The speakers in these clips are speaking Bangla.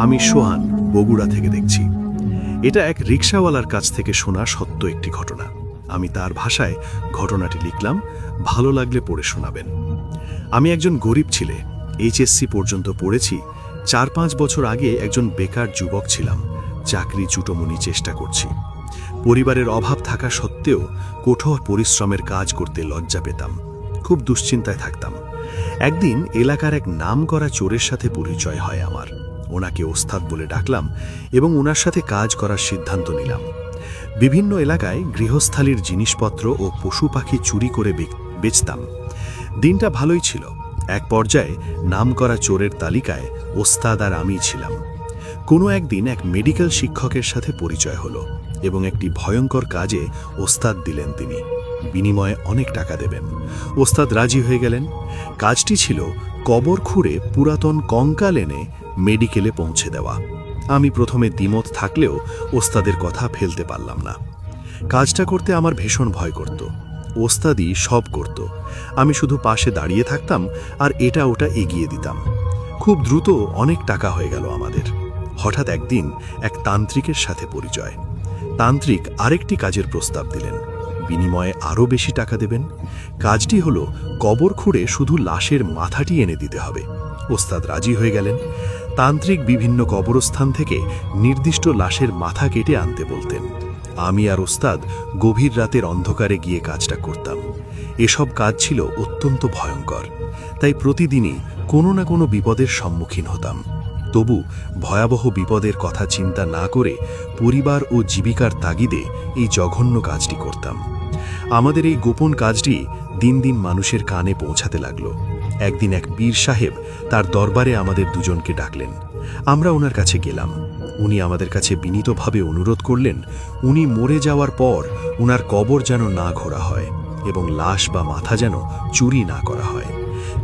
আমি সোহান, বগুড়া থেকে দেখছি। এটা এক রিকশাওয়ালার কাছ থেকে শোনা সত্য একটি ঘটনা। আমি তার ভাষায় ঘটনাটি লিখলাম, ভালো লাগলে পড়ে শোনাবেন। আমি একজন গরিব ছেলে, এইচএসসি পর্যন্ত পড়েছি। 4-5 বছর আগে একজন বেকার যুবক ছিলাম, চাকরি চুটোমুনি চেষ্টা করছি। পরিবারের অভাব থাকা সত্ত্বেও কঠোর পরিশ্রমের কাজ করতে লজ্জা পেতাম, খুব দুশ্চিন্তায় থাকতাম। একদিন এলাকার এক নামকরা চোরের সাথে পরিচয় হয় আমার। ওনাকে ওস্তাদ বলে ডাকলাম এবং ওনার সাথে কাজ করার সিদ্ধান্ত নিলাম। বিভিন্ন এলাকায় গৃহস্থালির জিনিসপত্র ও পশু পাখি চুরি করে বেচতাম। দিনটা ভালোই ছিল। এক পর্যায়ে নামকরা চোরের তালিকায় ওস্তাদ আর আমি ছিলাম। কোনো একদিন এক মেডিকেল শিক্ষকের সাথে পরিচয় হলো এবং একটি ভয়ঙ্কর কাজে ওস্তাদ দিলেন তিনি। বিনিময়ে অনেক টাকা দেবেন। ওস্তাদ রাজি হয়ে গেলেন। কাজটি ছিল কবর খুঁড়ে পুরাতন কঙ্কাল এনে মেডিকেলে পৌঁছে দেওয়া। আমি প্রথমে দ্বিমত থাকলেও ওস্তাদের কথা ফেলতে পারলাম না। কাজটা করতে আমার ভীষণ ভয় করত। ওস্তাদই সব করত, আমি শুধু পাশে দাঁড়িয়ে থাকতাম আর এটা ওটা এগিয়ে দিতাম। খুব দ্রুত অনেক টাকা হয়ে গেল আমাদের। হঠাৎ একদিন এক তান্ত্রিকের সাথে পরিচয়। তান্ত্রিক আরেকটি কাজের প্রস্তাব দিলেন, বিনিময়ে আরও বেশি টাকা দেবেন। কাজটি হলো কবর খুঁড়ে শুধু লাশের মাথাটি এনে দিতে হবে। ওস্তাদ রাজি হয়ে গেলেন। তান্ত্রিক বিভিন্ন কবরস্থান থেকে নির্দিষ্ট লাশের মাথা কেটে আনতে বলতেন। আমি আর ওস্তাদ গভীর রাতের অন্ধকারে গিয়ে কাজটা করতাম। এসব কাজ ছিল অত্যন্ত ভয়ঙ্কর, তাই প্রতিদিনই কোনো না কোনো বিপদের সম্মুখীন হতাম। তবু ভয়াবহ বিপদের কথা চিন্তা না করে পরিবার ও জীবিকার তাগিদে এই জঘন্য কাজটি করতাম। আমাদের এই গোপন কাজটি দিন দিন মানুষের কানে পৌঁছাতে লাগলো। একদিন এক পীর সাহেব তার দরবারে আমাদের দুজনকে ডাকলেন। আমরা ওনার কাছে গেলাম। উনি আমাদের কাছে বিনীতভাবে অনুরোধ করলেন, উনি মরে যাওয়ার পর ওনার কবর যেন না ঘোরা হয় এবং লাশ বা মাথা যেন চুরি না করা হয়।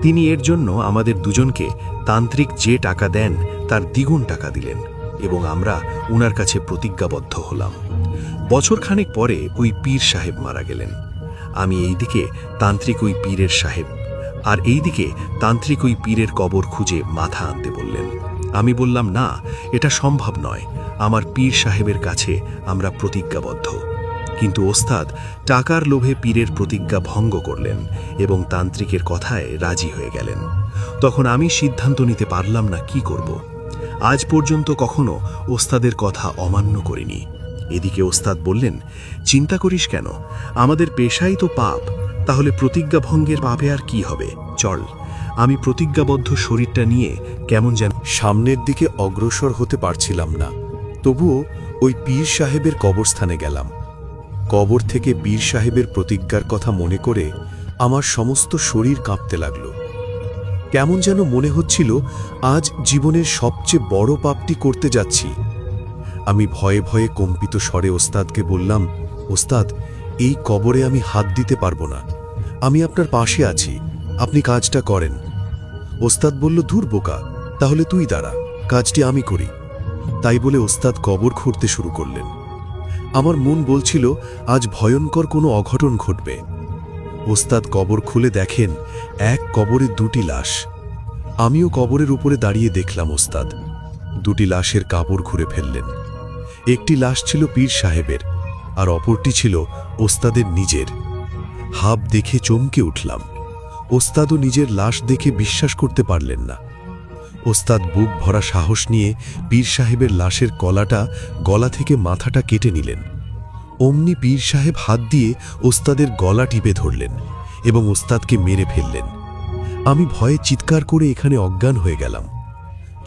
তিনি এর জন্য আমাদের দুজনকে তান্ত্রিক যে টাকা দেন তার দ্বিগুণ টাকা দিলেন এবং আমরা ওনার কাছে প্রতিজ্ঞাবদ্ধ হলাম। বছরখানেক পরে ওই পীর সাহেব মারা গেলেন। আমি এইদিকে তান্ত্রিক ওই পীরের সাহেব, আর এইদিকে তান্ত্রিক ওই পীরের কবর খুঁজে মাথা আনতে বললেন। আমি বললাম, না, এটা সম্ভব নয়, আমার পীর সাহেবের কাছে আমরা প্রতিজ্ঞাবদ্ধ। কিন্তু ওস্তাদ টাকার লোভে পীরের প্রতিজ্ঞা ভঙ্গ করলেন এবং তান্ত্রিকের কথায় রাজি হয়ে গেলেন। তখন আমি সিদ্ধান্ত নিতে পারলাম না কি করব। আজ পর্যন্ত কখনো ওস্তাদের কথা অমান্য করিনি। এদিকে ওস্তাদ বললেন, চিন্তা করিস কেন, আমাদের পেশাই তো পাপ, তাহলে প্রতিজ্ঞা ভঙ্গের পাপে আর কি হবে, চল। আমি প্রতিজ্ঞাবদ্ধ শরীরটা নিয়ে কেমন যেন সামনের দিকে অগ্রসর হতে পারছিলাম না। তবুও ওই পীর সাহেবের কবরস্থানে গেলাম। কবর থেকে পীর সাহেবের প্রতিজ্ঞার কথা মনে করে আমার সমস্ত শরীর কাঁপতে লাগল। কেমন যেন মনে হচ্ছিল আজ জীবনের সবচেয়ে বড় পাপটি করতে যাচ্ছি। আমি ভয়ে ভয়ে কম্পিত স্বরে ওস্তাদকে বললাম, ওস্তাদ, এই কবরে আমি হাত দিতে পারবো না, আমি আপনার পাশে আছি, আপনি কাজটা করেন। ওস্তাদ বলল, ধুর বোকা, তাহলে তুই দাঁড়া, কাজটি আমি করি। তাই বলে ওস্তাদ কবর খুঁড়তে শুরু করলেন। আমার মন বলছিল আজ ভয়ঙ্কর কোনো অঘটন ঘটবে। ওস্তাদ কবর খুলে দেখেন এক কবরে 2টি লাশ। আমিও কবরের উপরে দাঁড়িয়ে দেখলাম ওস্তাদ 2টি লাশের কাপড় খুঁড়ে ফেললেন। একটি লাশ ছিল পীর সাহেবের আর অপরটি ছিল ওস্তাদের নিজের। হাব দেখে চমকে উঠলাম। ওস্তাদও নিজের লাশ দেখে বিশ্বাস করতে পারলেন না। ওস্তাদ বুক ভরা সাহস নিয়ে পীর সাহেবের লাশের গলা থেকে মাথাটা কেটে নিলেন। অমনি পীর সাহেব হাত দিয়ে ওস্তাদের গলা টিপে ধরলেন এবং ওস্তাদকে মেরে ফেললেন। আমি ভয়ে চিৎকার করে এখানে অজ্ঞান হয়ে গেলাম।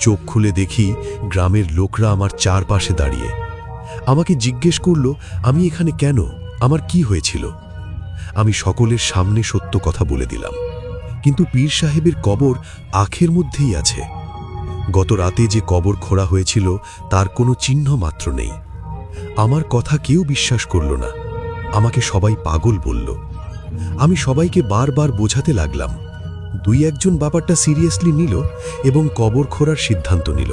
চোখ খুলে দেখি গ্রামের লোকরা আমার চারপাশে দাঁড়িয়ে। আমাকে জিজ্ঞেস করল, আমি এখানে কেন, আমার কি হয়েছিল। আমি সকলের সামনে সত্য কথা বলে দিলাম। কিন্তু পীর সাহেবের কবর আখের মধ্যেই আছে। গত রাতে যে কবর খোঁড়া হয়েছিল তার কোনো চিহ্ন মাত্র নেই। আমার কথা কেউ বিশ্বাস করল না, আমাকে সবাই পাগল বলল। আমি সবাইকে বারবার বোঝাতে লাগলাম। 2-1 ব্যাপারটা সিরিয়াসলি নিল এবং কবর খোঁড়ার সিদ্ধান্ত নিল।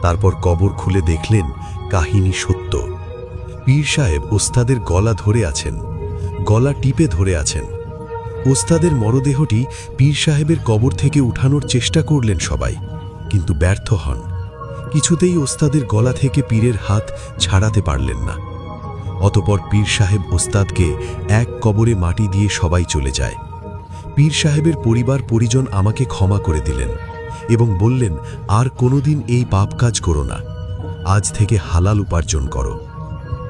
তারপর কবর খুলে দেখলেন কাহিনী সত্য। পীর সাহেব ওস্তাদের গলা ধরে আছেন, গলা টিপে ধরে আছেন। ওস্তাদের মরদেহটি পীর সাহেবের কবর থেকে উঠানোর চেষ্টা করলেন সবাই, কিন্তু ব্যর্থ হন। কিছুতেই ওস্তাদের গলা থেকে পীরের হাত ছাড়াতে পারলেন না। অতপর পীর সাহেব ওস্তাদকে এক কবরে মাটি দিয়ে সবাই চলে যায়। পীর সাহেবের পরিবার পরিজন আমাকে ক্ষমা করে দিলেন এবং বললেন, আর কোনোদিন এই পাপ কাজ করো না, আজ থেকে হালাল উপার্জন করো।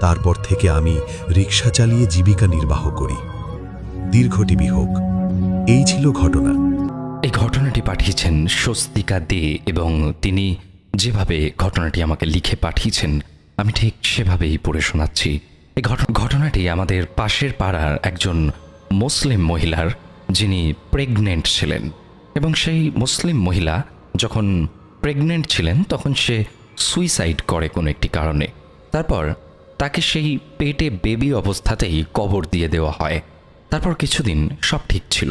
তারপর থেকে আমি রিকশা চালিয়ে জীবিকা নির্বাহ করি। দীর্ঘজীবী হোক। এই ছিল ঘটনা। এই ঘটনাটি পাঠিয়েছেন স্বস্তিকা দে এবং তিনি যেভাবে ঘটনাটি আমাকে লিখে পাঠিয়েছেন আমি ঠিক সেভাবেই পড়ে শোনাচ্ছি। এই ঘটনাটি আমাদের পাশের পাড়ার একজন মুসলিম মহিলার, যিনি প্রেগনেন্ট ছিলেন, এবং সেই মুসলিম মহিলা যখন প্রেগনেন্ট ছিলেন তখন সে সুইসাইড করে কোনো একটি কারণে। তারপর তাকে সেই পেটে বেবি অবস্থাতেই কবর দিয়ে দেওয়া হয়। তারপর কিছুদিন সব ঠিক ছিল।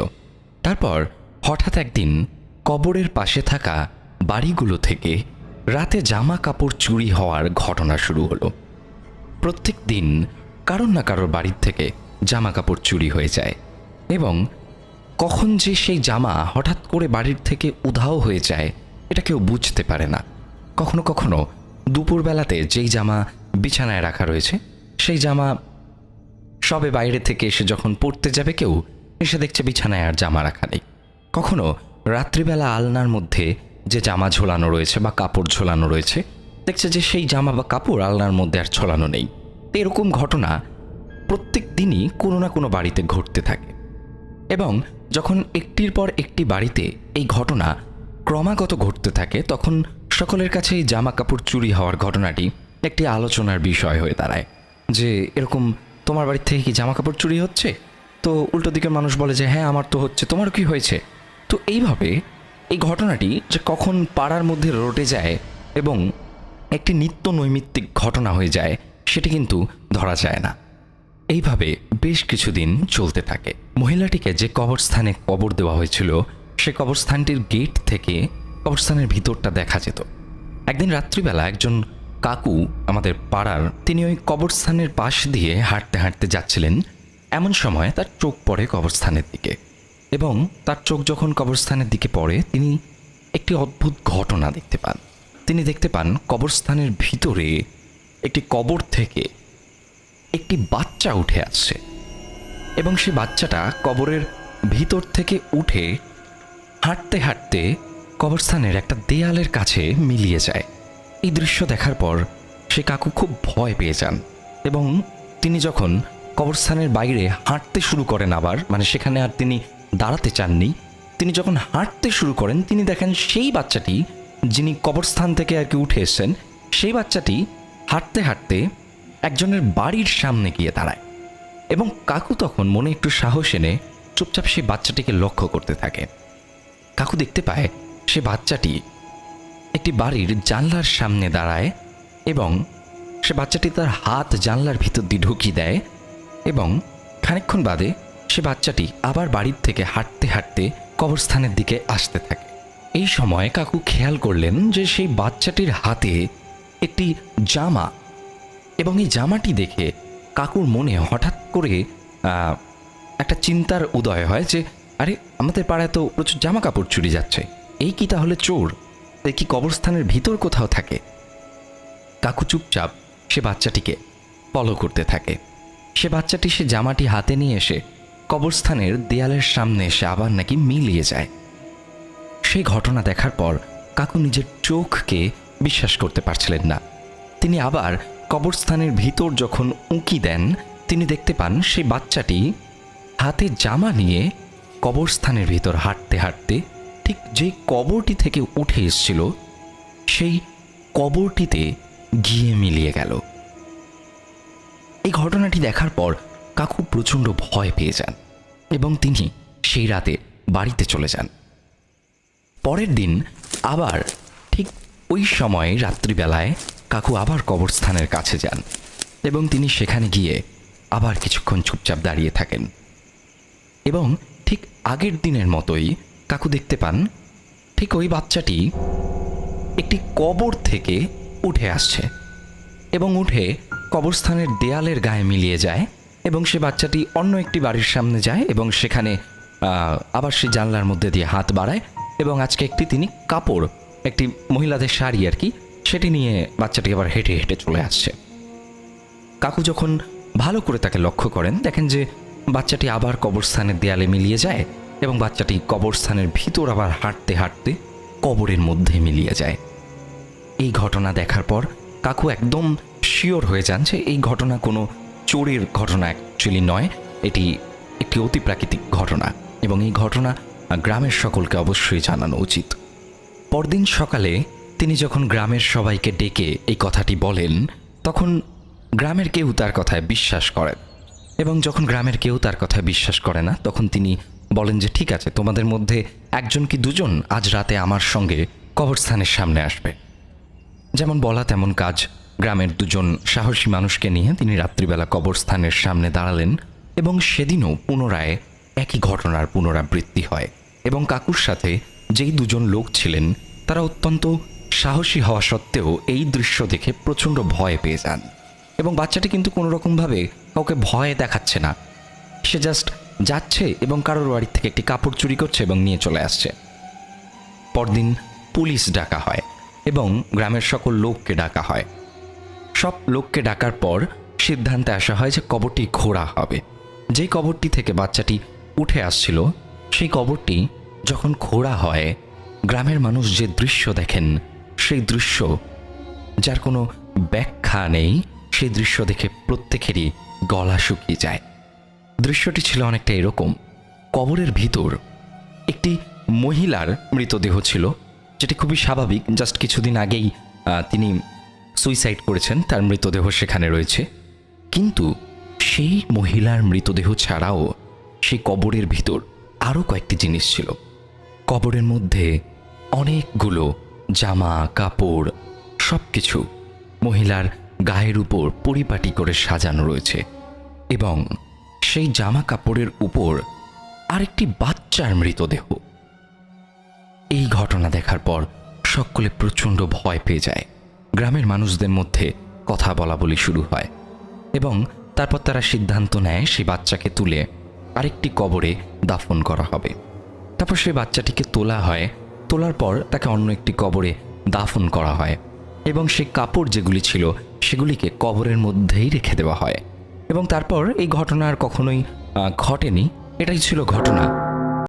তারপর হঠাৎ একদিন কবরের পাশে থাকা বাড়িগুলো থেকে রাতে জামা কাপড় চুরি হওয়ার ঘটনা শুরু হলো। প্রত্যেক দিন কারোর না কারোর বাড়ির থেকে জামা কাপড় চুরি হয়ে যায় এবং কখন যে সেই জামা হঠাৎ করে বাড়ির থেকে উধাও হয়ে যায় এটা কেউ বুঝতে পারে না। কখনো কখনো দুপুরবেলাতে যেই জামা বিছানায় রাখা রয়েছে সেই জামা সবে বাইরে থেকে এসে যখন পড়তে যাবে কেউ এসে দেখছে বিছানায় আর জামা রাখা নেই। কখনো রাত্রিবেলা আলনার মধ্যে যে জামা ঝোলানো রয়েছে বা কাপড় ঝোলানো রয়েছে দেখছে যে সেই জামা বা কাপড় আলনার মধ্যে আর ঝোলানো নেই। তো এরকম ঘটনা প্রত্যেক দিনই কোনো না কোনো বাড়িতে ঘটতে থাকে এবং যখন একটির পর একটি বাড়িতে এই ঘটনা ক্রমাগত ঘটতে থাকে তখন সকলের কাছে এই জামা কাপড় চুরি হওয়ার ঘটনাটি একটি আলোচনার বিষয় হয়ে দাঁড়ায় যে এরকম তোমার বাড়ি থেকে কি জামা কাপড় চুরি হচ্ছে? তো উল্টো দিকের মানুষ বলে যে হ্যাঁ আমার তো হচ্ছে, তোমার কি হয়েছে? তো এইভাবে এই ঘটনাটি যে কখন পাড়ার মধ্যে রটে যায় এবং একটি নিত্য নৈমিত্তিক ঘটনা হয়ে যায় সেটি কিন্তু ধরা যায় না। এইভাবে বেশ কিছুদিন চলতে থাকে। মহিলাটিকে যে কবরস্থানে কবর দেওয়া হয়েছিল সে কবরস্থানটির গেট থেকে কবরস্থানের ভিতরটা দেখা যেত। একদিন রাত্রিবেলা একজন কাকু আমাদের পাড়ার, তিনি ওই কবরস্থানের পাশ দিয়ে হাঁটতে হাঁটতে যাচ্ছিলেন। এমন সময় তার চোখ পড়ে কবরস্থানের দিকে এবং তার চোখ যখন কবরস্থানের দিকে পড়ে তিনি একটি অদ্ভুত ঘটনা দেখতে পান। তিনি দেখতে পান কবরস্থানের ভিতরে একটি কবর থেকে একটি বাচ্চা উঠে আসছে এবং সেই বাচ্চাটা কবরের ভিতর থেকে উঠে হাঁটতে হাঁটতে কবরস্থানের একটা দেয়ালের কাছে মিলিয়ে যায়। এই দৃশ্য দেখার পর সে কাকু খুব ভয় পেয়ে যান এবং তিনি যখন কবরস্থানের বাইরে হাঁটতে শুরু করেন, আবার মানে সেখানে আর তিনি দাঁড়াতে চাননি, তিনি যখন হাঁটতে শুরু করেন তিনি দেখেন সেই বাচ্চাটি, যিনি কবরস্থান থেকে আর কি উঠে এসেছেন, সেই বাচ্চাটি হাঁটতে হাঁটতে একজনের বাড়ির সামনে গিয়ে দাঁড়ায় এবং কাকু তখন মনে একটু সাহস এনে চুপচাপ সেই বাচ্চাটিকে লক্ষ্য করতে থাকে। কাকু দেখতে পায় সে বাচ্চাটি একটি বাড়ির জানলার সামনে দাঁড়ায় এবং সে বাচ্চাটি তার হাত জানলার ভিতর দিয়ে ঢুকিয়ে দেয় এবং খানিকক্ষণ বাদে সে বাচ্চাটি আবার বাড়ির থেকে হাঁটতে হাঁটতে কবরস্থানের দিকে আসতে থাকে। এই সময় কাকু খেয়াল করলেন যে সেই বাচ্চাটির হাতে একটি জামা এবং এই জামাটি দেখে কাকুর মনে হঠাৎ করে একটা চিন্তার উদয় হয় যে আরে আমাদের পাড়ায় তো প্রচুর জামা কাপড় চুরি যাচ্ছে, এই কি তাহলে চোর? এই কি কবরস্থানের ভিতর কোথাও থাকে? কাকু চুপচাপ সে বাচ্চাটিকে ফলো করতে থাকে। সে বাচ্চাটি সে জামাটি হাতে নিয়ে এসে কবরস্থানের দেয়ালের সামনে এসে আবার নাকি মিলিয়ে যায়। সেই ঘটনা দেখার পর কাকু নিজের চোখকে বিশ্বাস করতে পারছিলেন না। তিনি আবার কবরস্থানের ভিতর যখন উঁকি দেন তিনি দেখতে পান সেই বাচ্চাটি হাতে জামা নিয়ে কবরস্থানের ভিতর হাঁটতে হাঁটতে ঠিক যে কবরটি থেকে উঠে এসেছিল সেই কবরটিতে গিয়ে মিলিয়ে গেল। এই ঘটনাটি দেখার পর কাকু প্রচণ্ড ভয় পেয়ে যান এবং তিনি সেই রাতে বাড়িতে চলে যান। পরের দিন আবার ঠিক ওই সময় রাত্রিবেলায় কাকু আবার কবরস্থানের কাছে যান এবং তিনি সেখানে গিয়ে আবার কিছুক্ষণ চুপচাপ দাঁড়িয়ে থাকেন এবং ঠিক আগের দিনের মতোই কাকু দেখতে পান ঠিক ওই বাচ্চাটি একটি কবর থেকে উঠে আসছে এবং উঠে কবরস্থানের দেয়ালের গায়ে মিলিয়ে যায় এবং সে বাচ্চাটি অন্য একটি বাড়ির সামনে যায় এবং সেখানে আবার সে জানলার মধ্যে দিয়ে হাত বাড়ায় এবং আজকে একটি তিনি কাপড়, একটি মহিলাদের শাড়ি আর কি, সেটি নিয়ে বাচ্চাটি আবার হেঁটে হেঁটে চলে আসছে। কাকু যখন ভালো করে তাকে লক্ষ্য করেন, দেখেন যে বাচ্চাটি আবার কবরস্থানের দেয়ালে মিলিয়ে যায় এবং বাচ্চাটি কবরস্থানের ভিতর আবার হাঁটতে হাঁটতে কবরের মধ্যে মিলিয়ে যায়। এই ঘটনা দেখার পর কাকু একদম শিওর হয়ে যান যে এই ঘটনা কোনো চোরের ঘটনা অ্যাকচুয়ালি নয়, এটি একটি অতি প্রাকৃতিক ঘটনা এবং এই ঘটনা গ্রামের সকলকে অবশ্যই জানানো উচিত। পরদিন সকালে তিনি যখন গ্রামের সবাইকে ডেকে এই কথাটি বলেন, তখন গ্রামের কেউ তার কথায় বিশ্বাস করেন এবং যখন গ্রামের কেউ তার কথায় বিশ্বাস করে না, তখন তিনি বলেন যে ঠিক আছে, তোমাদের মধ্যে একজন কি দুজন আজ রাতে আমার সঙ্গে কবরস্থানের সামনে আসবে। যেমন বলা তেমন কাজ, গ্রামের দুজন সাহসী মানুষকে নিয়ে তিনি রাত্রিবেলা কবরস্থানের সামনে দাঁড়ালেন এবং সেদিনও পুনরায় একই ঘটনার পুনরাবৃত্তি হয় এবং কাকুর সাথে যেই দুজন লোক ছিলেন তারা অত্যন্ত সাহসী হওয়া সত্ত্বেও এই দৃশ্য দেখে প্রচণ্ড ভয় পেয়ে যান এবং বাচ্চাটি কিন্তু কোনো রকমভাবে কাউকে ভয় দেখাচ্ছে না, সে জাস্ট যাচ্ছে এবং কারোর বাড়ির থেকে একটি কাপড় চুরি করছে এবং নিয়ে চলে আসছে। পরদিন পুলিশ ডাকা হয় এবং গ্রামের সকল লোককে ডাকা হয়। সব লোককে ডাকার পর সিদ্ধান্তে আসা হয় যে কবরটি খোঁড়া হবে। যেই কবরটি থেকে বাচ্চাটি উঠে আসছিল সেই কবরটি যখন খোঁড়া হয়, গ্রামের মানুষ যে দৃশ্য দেখেন সেই দৃশ্য যার কোনো ব্যাখ্যা নেই, সেই দৃশ্য দেখে প্রত্যেকেরই গলা শুকিয়ে যায়। দৃশ্যটি ছিল অনেকটা এরকম, কবরের ভিতর একটি মহিলার মৃতদেহ ছিল, যেটি খুবই স্বাভাবিক, জাস্ট কিছুদিন আগেই তিনি সুইসাইড করেছেন, তার মৃতদেহ সেখানে রয়েছে। কিন্তু সেই মহিলার মৃতদেহ ছাড়াও সেই কবরের ভিতর আরও কয়েকটি জিনিস ছিল। কবরের মধ্যে অনেকগুলো জামা কাপড় সব কিছু মহিলার গায়ের উপর পরিপাটি করে সাজানো রয়েছে এবং সেই জামা কাপড়ের উপর আরেকটি বাচ্চার মৃতদেহ। এই ঘটনা দেখার পর সকলে প্রচণ্ড ভয় পেয়ে যায়। গ্রামের মানুষদের মধ্যে কথা বলা বলি শুরু হয় এবং তারপর তারা সিদ্ধান্ত নেয় সেই বাচ্চাকে তুলে আরেকটি কবরে দাফন করা হবে। তারপর সেই বাচ্চাটিকে তোলা হয়, তোলার পর তাকে অন্য একটি কবরে দাফন করা হয় এবং সেই কাপড় যেগুলি ছিল সেগুলিকে কবরের মধ্যেই রেখে দেওয়া হয় এবং তারপর এই ঘটনা আর কখনোই ঘটেনি। এটাই ছিল ঘটনা।